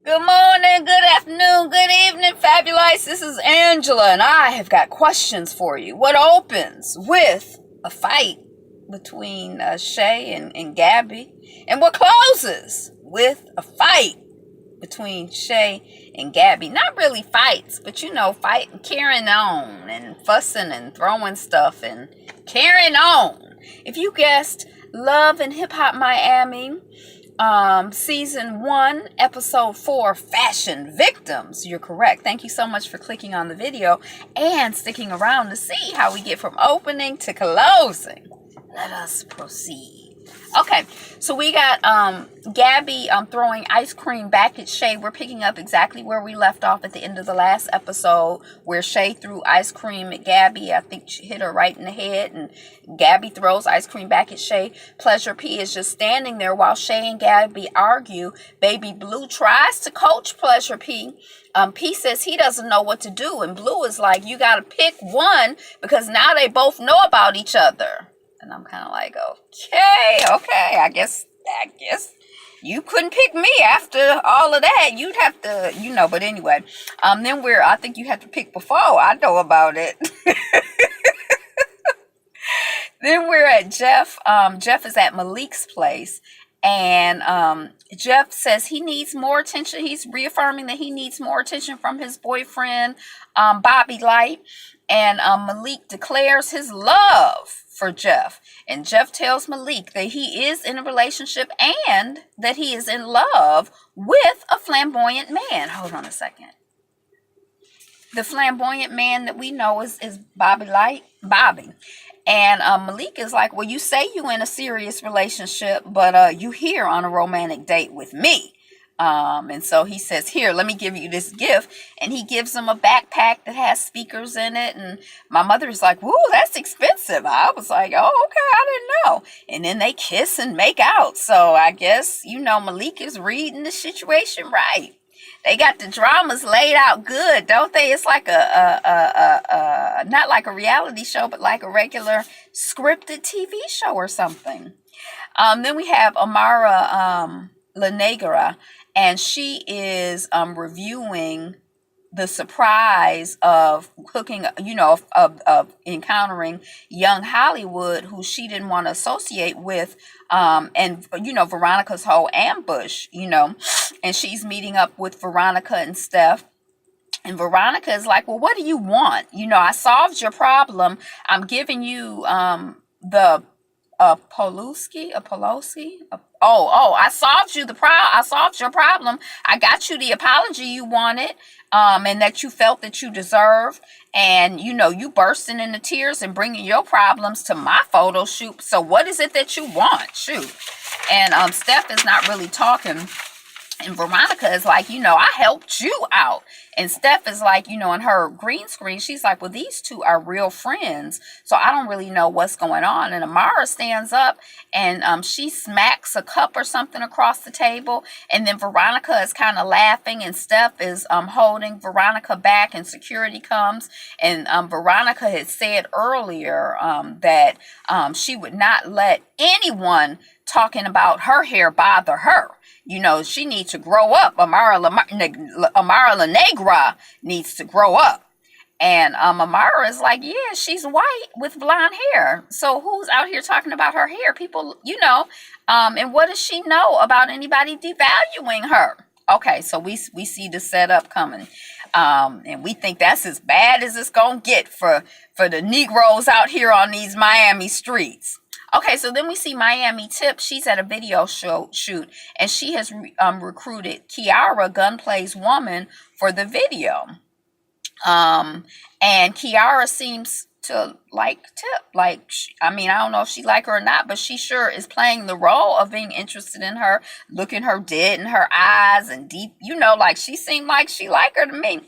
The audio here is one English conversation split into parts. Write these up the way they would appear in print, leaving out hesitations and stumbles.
Good morning, good afternoon, good evening, fabulous. This is Angela, and I have got questions for you. What opens with a fight between Shay and Gabby? And what closes with a fight between Shay and Gabby? Not really fights, but fighting, carrying on, and fussing and throwing stuff and carrying on. If you guessed Love and Hip Hop Miami, season 1, episode 4, fashion victims, you're correct. Thank you so much for clicking on the video and sticking around to see how we get from opening to closing. Let us proceed. Okay, so we got Gabby throwing ice cream back at Shay. We're picking up exactly where we left off at the end of the last episode, where Shay threw ice cream at Gabby. I think she hit her right in the head, and Gabby throws ice cream back at Shay. Pleasure P is just standing there while Shay and Gabby argue. Baby Blue tries to coach Pleasure P. P says he doesn't know what to do, and Blue is like, you got to pick one because now they both know about each other. And I'm kind of like, okay, I guess you couldn't pick me after all of that. You'd have to, but anyway, then I think you have to pick before I know about it. Then we're at Jeff. Jeff is at Malik's place, and Jeff says he needs more attention. He's reaffirming that he needs more attention from his boyfriend, Bobby Light. And Malik declares his love for Jeff. And Jeff tells Malik that he is in a relationship and that he is in love with a flamboyant man. Hold on a second. The flamboyant man that we know is Bobby Light. Bobby. And Malik is like, well, you say you in a serious relationship, but you here on a romantic date with me. And so he says, here, let me give you this gift. And he gives him a backpack that has speakers in it. And my mother is like, woo, that's expensive. I was like, oh, okay, I didn't know. And then they kiss and make out. So I guess, Malik is reading the situation right. They got the dramas laid out good, don't they? It's like not like a reality show, but like a regular scripted TV show or something. Then we have Amara La Negra, and she is reviewing the surprise of hooking, of encountering young Hollywood, who she didn't want to associate with, and Veronica's whole ambush, and she's meeting up with Veronica and Steph. And Veronica is like, well, what do you want? I solved your problem. I'm giving you the Poloski. I solved your problem. I got you the apology you wanted, and that you felt that you deserved. And you bursting into tears and bringing your problems to my photo shoot. So what is it that you want? Shoot. And Steph is not really talking. And Veronica is like, I helped you out. And Steph is like, in her green screen, she's like, well, these two are real friends. So I don't really know what's going on. And Amara stands up and she smacks a cup or something across the table. And then Veronica is kind of laughing. And Steph is holding Veronica back. And security comes. And Veronica had said earlier that she would not let anyone talking about her hair bother her. She needs to grow up. Amara La Negra needs to grow up. And Amara is like, yeah, she's white with blonde hair. So who's out here talking about her hair? People, and what does she know about anybody devaluing her? Okay, so we see the setup coming. And we think that's as bad as it's going to get for the Negroes out here on these Miami streets. Okay, so then we see Miami Tip. She's at a video shoot, and she has recruited Kiara, Gunplay's woman, for the video. And Kiara seems to like Tip. I don't know if she like her or not, but she sure is playing the role of being interested in her, looking her dead in her eyes and deep, she seemed like she like her to me.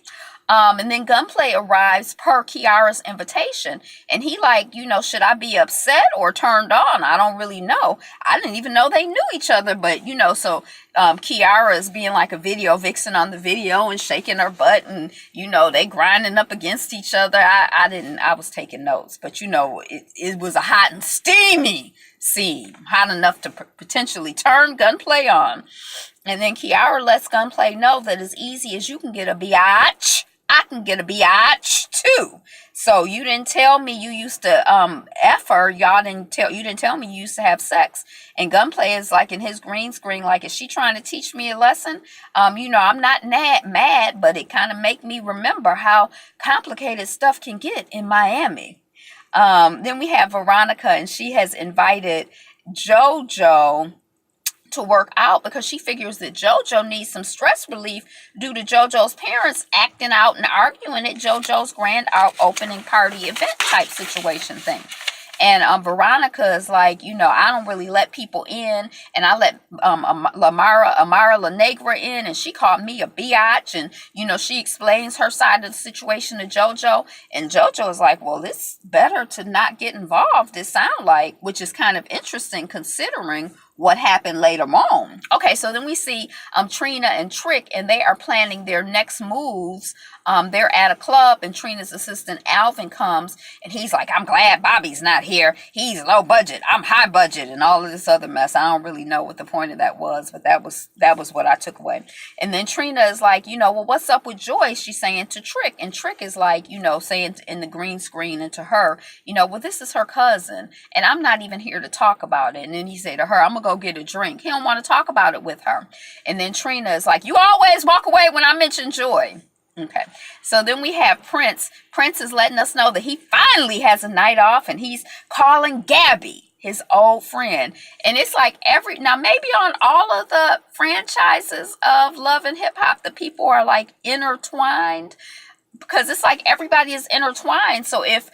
And then Gunplay arrives per Kiara's invitation. And he like, should I be upset or turned on? I don't really know. I didn't even know they knew each other. But, so Kiara is being like a video vixen on the video and shaking her butt. And, they grinding up against each other. I was taking notes. But, it was a hot and steamy scene. Hot enough to potentially turn Gunplay on. And then Kiara lets Gunplay know that as easy as you can get a biatch, I can get a biatch too. So you didn't tell me you used to F her. You didn't tell me you used to have sex. And Gunplay is like in his green screen, like, is she trying to teach me a lesson? I'm not mad, but it kind of make me remember how complicated stuff can get in Miami. Then we have Veronica, and she has invited JoJo to work out because she figures that JoJo needs some stress relief due to JoJo's parents acting out and arguing at JoJo's grand opening party event type situation thing. And Veronica is like, I don't really let people in, and I let Amara La Negra in, and she called me a biatch, and she explains her side of the situation to JoJo, and JoJo is like, well, it's better to not get involved, it sounds like, which is kind of interesting considering what happened later on. Okay, so then we see Trina and Trick, and they are planning their next moves. They're at a club, and Trina's assistant Alvin comes, and he's like, I'm glad Bobby's not here. He's low budget. I'm high budget, and all of this other mess. I don't really know what the point of that was, but that was what I took away. And then Trina is like, well, what's up with Joy? She's saying to Trick, and Trick is like, saying in the green screen and to her, well, this is her cousin, and I'm not even here to talk about it. And then he said to her, I'm gonna go get a drink. He don't want to talk about it with her. And then Trina is like, you always walk away when I mention Joy. Okay, so then we have Prince. Prince is letting us know that he finally has a night off, and he's calling Gabby, his old friend. And it's like now maybe on all of the franchises of Love and Hip Hop, the people are like intertwined, because it's like everybody is intertwined. So if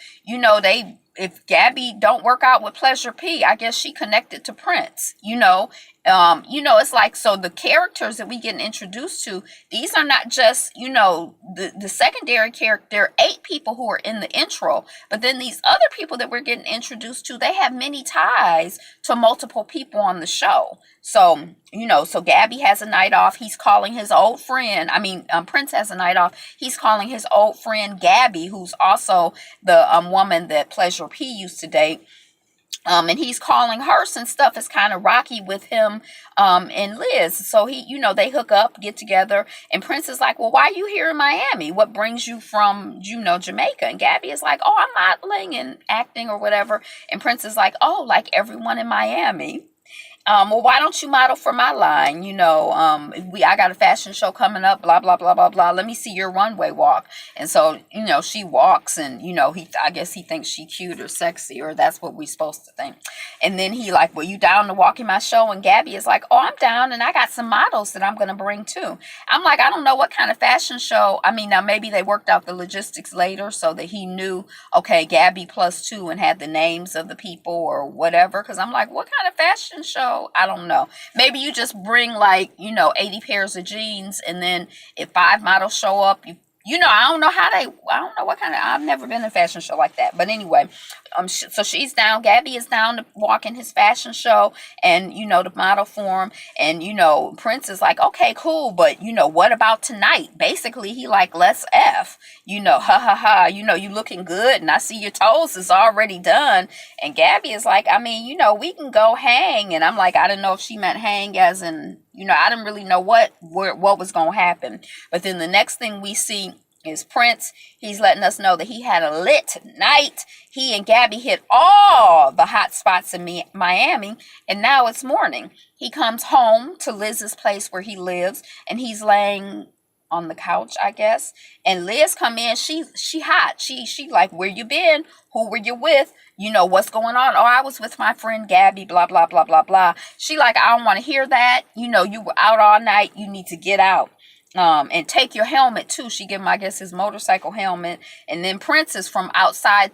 if Gabby don't work out with Pleasure P, I guess she connected to Prince, it's like, so the characters that we get introduced to, these are not just, the secondary character. There are 8 people who are in the intro, but then these other people that we're getting introduced to, they have many ties to multiple people on the show. So, so Gabby has a night off. He's calling his old friend. Prince has a night off. He's calling his old friend Gabby, who's also the woman that Pleasure P used to date. And he's calling her since stuff is kind of rocky with him and Liz. So they hook up, get together, and Prince is like, well, why are you here in Miami? What brings you from, Jamaica? And Gabby is like, oh, I'm modeling and acting or whatever. And Prince is like, oh, like everyone in Miami. Well, why don't you model for my line? I got a fashion show coming up, blah, blah, blah, blah, blah. Let me see your runway walk. And so, she walks, and, I guess he thinks she cute or sexy, or that's what we're supposed to think. And then he like, well, you down to walk in my show? And Gabby is like, oh, I'm down, and I got some models that I'm going to bring too. I'm like, I don't know what kind of fashion show. Now maybe they worked out the logistics later so that he knew, okay, Gabby +2 and had the names of the people or whatever. Cause I'm like, what kind of fashion show? I don't know. Maybe you just bring 80 pairs of jeans, and then if 5 models show up, I don't know what kind of, I've never been in a fashion show like that. But anyway, so she's down, Gabby is down to walk in his fashion show and, the model form. And, Prince is like, okay, cool. But, what about tonight? Basically, he like, let's F, ha ha ha, you looking good. And I see your toes is already done. And Gabby is like, we can go hang. And I'm like, I didn't know if she meant hang as in, I didn't really know what was going to happen. But then the next thing we see is Prince. He's letting us know that he had a lit night. He and Gabby hit all the hot spots in Miami, and now it's morning. He comes home to Liz's place where he lives, and he's laying on the couch, I guess. And Liz come in. She hot. She like, where you been? Who were you with? What's going on? Oh, I was with my friend Gabby, blah, blah, blah, blah, blah. She like, I don't want to hear that. You were out all night. You need to get out. And take your helmet too. She gave him, I guess, his motorcycle helmet. And then Prince is from outside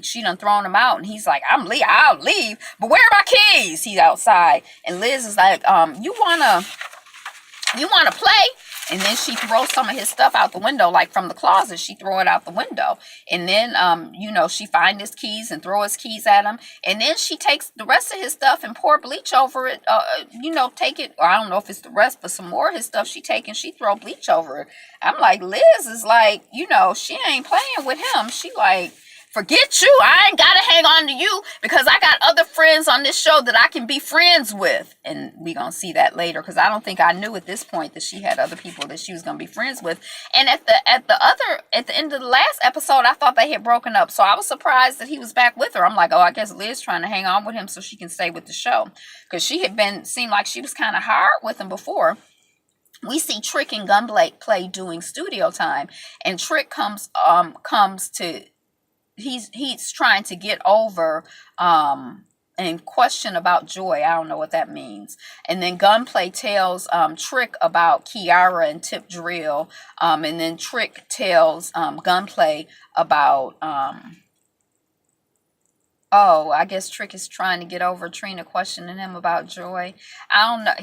she done thrown him out. And he's like, I'll leave. But where are my keys? He's outside. And Liz is like, you wanna play? And then she throws some of his stuff out the window, like from the closet. She throw it out the window. And then, she find his keys and throw his keys at him. And then she takes the rest of his stuff and pour bleach over it. Take it. Or I don't know if it's the rest, but some more of his stuff she take and she throw bleach over it. I'm like, Liz is like, she ain't playing with him. She like, forget you. I ain't got to hang on to you because I got other friends on this show that I can be friends with. And we going to see that later because I don't think I knew at this point that she had other people that she was going to be friends with. And at the end of the last episode, I thought they had broken up. So I was surprised that he was back with her. I'm like, oh, I guess Liz trying to hang on with him so she can stay with the show because seemed like she was kind of hard with him before. We see Trick and Gunplay doing studio time, and Trick comes to. He's trying to get over and question about Joy. I don't know what that means. And then Gunplay tells Trick about Kiara and Tip Drill. And then Trick tells Gunplay about I guess Trick is trying to get over Trina questioning him about Joy. I don't know.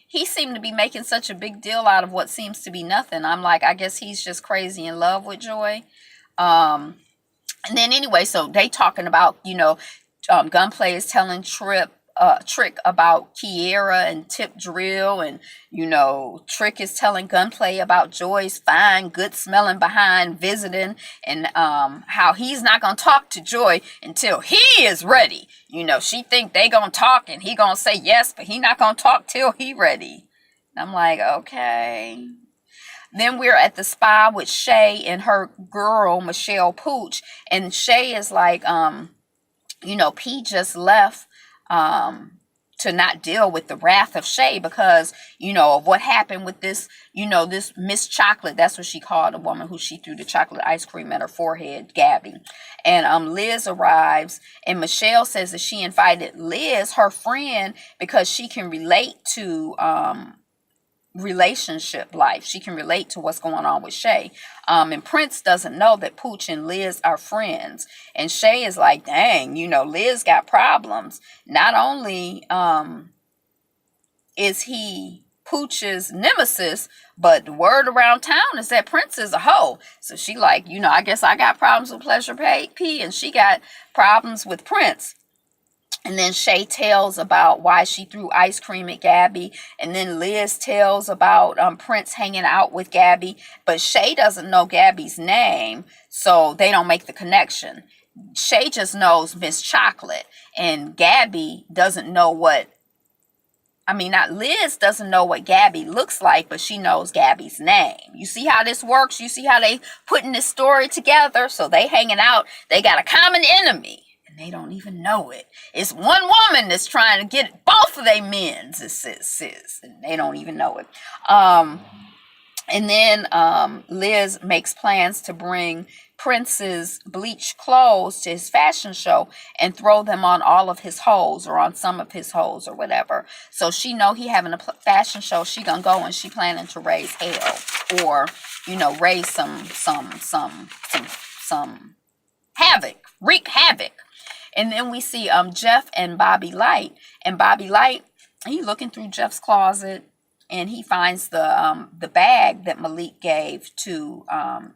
He seemed to be making such a big deal out of what seems to be nothing. I'm like, I guess he's just crazy in love with Joy. And then anyway, so they talking about, Gunplay is telling Trick about Kiera and Tip Drill, and Trick is telling Gunplay about Joy's fine, good smelling behind visiting, and how he's not gonna talk to Joy until he is ready. She think they gonna talk and he gonna say yes, but he not gonna talk till he ready. And I'm like, okay. Then we're at the spa with Shay and her girl, Michelle Pooch. And Shay is like, P just left to not deal with the wrath of Shay because, of what happened with this, this Miss Chocolate. That's what she called a woman who she threw the chocolate ice cream at her forehead, Gabby. And Liz arrives, and Michelle says that she invited Liz, her friend, because she can relate to relationship life. She can relate to what's going on with Shay. And Prince doesn't know that Pooch and Liz are friends. And Shay is like, dang, Liz got problems. Not only is he Pooch's nemesis, but the word around town is that Prince is a hoe. So she like, I guess I got problems with Pleasure P, and she got problems with Prince. And then Shay tells about why she threw ice cream at Gabby. And then Liz tells about Prince hanging out with Gabby. But Shay doesn't know Gabby's name, so they don't make the connection. Shay just knows Miss Chocolate. And Gabby doesn't know Liz doesn't know what Gabby looks like, but she knows Gabby's name. You see how this works? You see how they putting this story together? So they hanging out. They got a common enemy. And they don't even know it. It's one woman that's trying to get both of their men, sis, and they don't even know it. And then Liz makes plans to bring Prince's bleached clothes to his fashion show and throw them on all of his hoes or on some of his hoes or whatever. So she know he having a fashion show. She gonna go and she planning to raise hell or raise some havoc, wreak havoc. And then we see Jeff and Bobby Light. And Bobby Light, he looking through Jeff's closet and he finds the bag that Malik gave to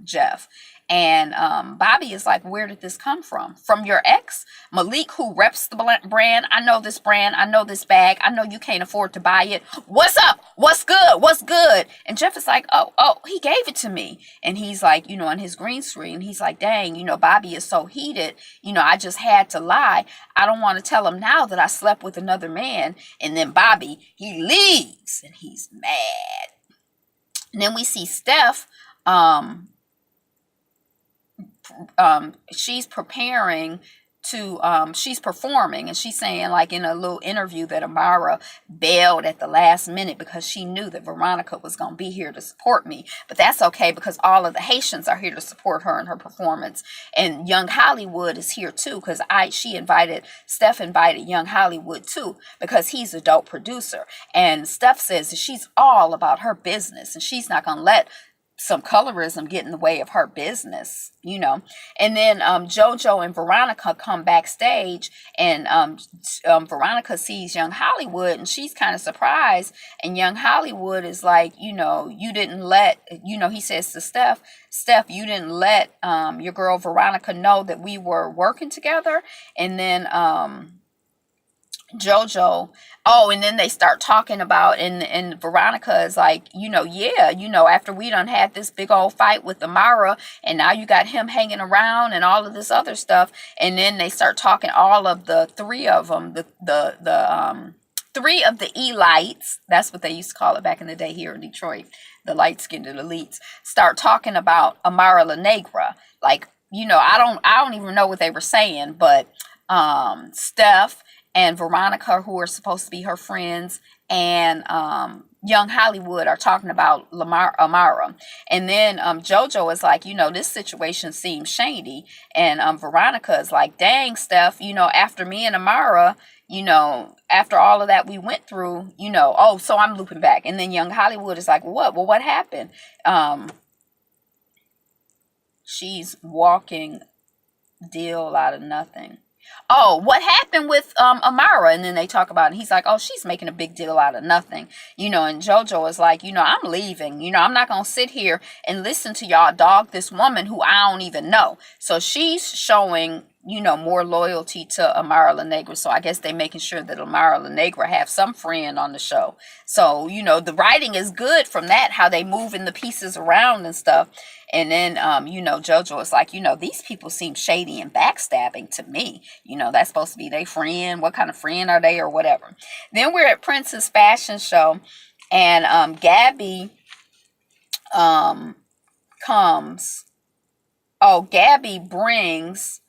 Jeff. And Bobby is like, where did this come from? From your ex? Malik, who reps the brand. I know this brand. I know this bag. I know you can't afford to buy it. What's up? What's good? What's good? And Jeff is like, oh, he gave it to me. And he's like, on his green screen, he's like, dang, Bobby is so heated. I just had to lie. I don't want to tell him now that I slept with another man. And then Bobby, he leaves and he's mad. And then we see Steph, she's preparing to she's performing, and she's saying, like, in a little interview, that Amara bailed at the last minute because she knew that Veronica was going to be here to support me. But that's okay because all of the Haitians are here to support her in her performance, and Young Hollywood is here too because Steph invited Young Hollywood too because he's a dope producer. And Steph says that she's all about her business and she's not going to let some colorism get in the way of her business, you know. And then JoJo and Veronica come backstage, and Veronica sees Young Hollywood, and she's kind of surprised. And Young Hollywood is like, you know, you didn't let, you know, he says to Steph, you didn't let your girl Veronica know that we were working together. And then JoJo, oh, and then they start talking about, and Veronica is like, you know, yeah, you know, after we done had this big old fight with Amara, and now you got him hanging around and all of this other stuff. And then they start talking, all of the three of them, the three of the elites, that's what they used to call it back in the day here in Detroit, the light-skinned elites, start talking about Amara La Negra. Like, you know, I don't even know what they were saying, but Steph and Veronica, who are supposed to be her friends, and Young Hollywood are talking about Amara. And then JoJo is like, you know, this situation seems shady. And Veronica is like, dang, Steph, you know, after me and Amara, you know, after all of that we went through, you know, oh, so I'm looping back. And then Young Hollywood is like, what? Well, what happened? She's walking deal out of nothing. Oh, what happened with Amara? And then they talk about it. He's like, oh, she's making a big deal out of nothing. You know, and JoJo is like, you know, I'm leaving. You know, I'm not going to sit here and listen to y'all dog this woman who I don't even know. So she's showing, you know, more loyalty to Amara La Negra. So I guess they're making sure that Amara La Negra have some friend on the show. So, you know, the writing is good from that, how they moving the pieces around and stuff. And then, you know, JoJo is like, you know, these people seem shady and backstabbing to me. You know, that's supposed to be their friend. What kind of friend are they or whatever? Then we're at Prince's fashion show, and Gabby comes. Oh, Gabby brings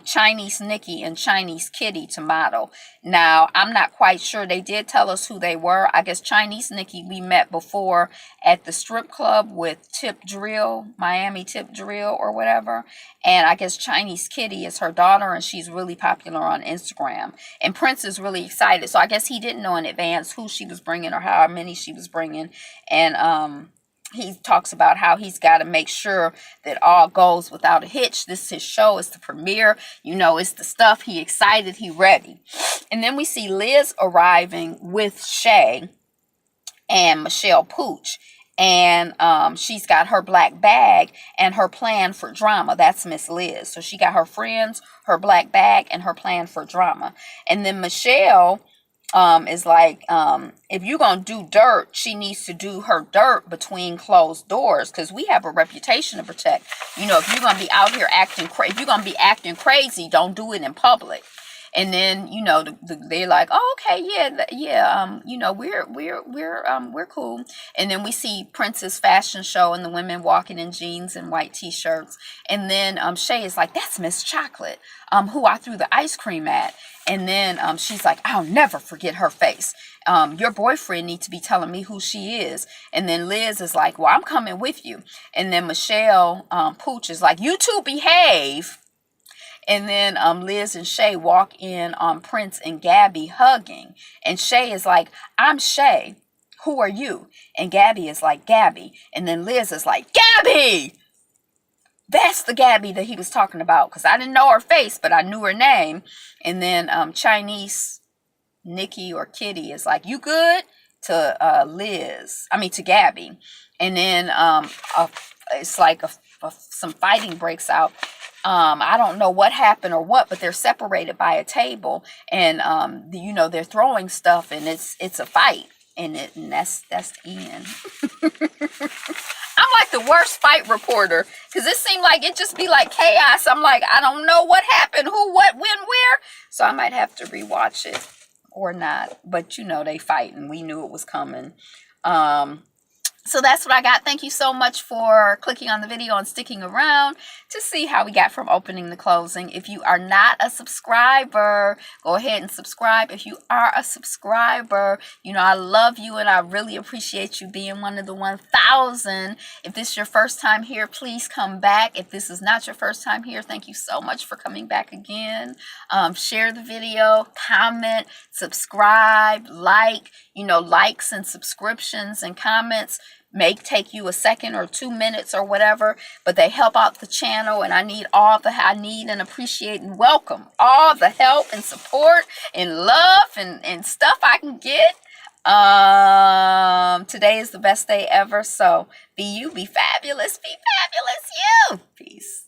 Chinese Nikki and Chinese Kitty to model. Now, I'm not quite sure. They did tell us who they were. I guess Chinese Nikki we met before at the strip club with Tip Drill, Miami Tip Drill or whatever. And I guess Chinese Kitty is her daughter, and she's really popular on Instagram. And Prince is really excited. So I guess he didn't know in advance who she was bringing or how many she was bringing. And he talks about how he's got to make sure that all goes without a hitch. This is his show. It's the premiere. You know, it's the stuff. He excited. He ready. And then we see Liz arriving with Shay and Michelle Pooch. And she's got her black bag and her plan for drama. That's Miss Liz. So she got her friends, her black bag, and her plan for drama. And then Michelle is like, if you're going to do dirt, she needs to do her dirt between closed doors, because we have a reputation to protect. You know, if you're going to be out here acting if you're going to be acting crazy, don't do it in public. And then, you know, they're like, oh, okay, yeah, you know, we're cool. And then we see Prince's fashion show and the women walking in jeans and white t-shirts. And then Shay is like, that's Miss Chocolate, who I threw the ice cream at. And then she's like, I'll never forget her face. Your boyfriend needs to be telling me who she is. And then Liz is like, well, I'm coming with you. And then Michelle Pooch is like, you two behave. And then Liz and Shay walk in on Prince and Gabby hugging. And Shay is like, I'm Shay. Who are you? And Gabby is like, Gabby. And then Liz is like, Gabby! That's the Gabby that he was talking about. Because I didn't know her face, but I knew her name. And then Chinese Nikki or Kitty is like, you good? To to Gabby. And then it's like some fighting breaks out. I don't know what happened or what, but they're separated by a table, and you know, they're throwing stuff, and it's a fight, and that's the end. I'm like the worst fight reporter, because it seemed like it just be like chaos. I'm like, I don't know what happened, who, what, when, where. So I might have to rewatch it or not. But you know, they fight, and we knew it was coming. So that's what I got. Thank you so much for clicking on the video and sticking around to see how we got from opening to closing. If you are not a subscriber, go ahead and subscribe. If you are a subscriber, you know, I love you and I really appreciate you being one of the 1,000. If this is your first time here, please come back. If this is not your first time here, thank you so much for coming back again. Share the video, comment, subscribe, like. You know, likes and subscriptions and comments take you a second or 2 minutes or whatever, but they help out the channel, and I need and appreciate and welcome all the help and support and love and stuff I can get. Today is the best day ever. So be you, be fabulous, you. Peace.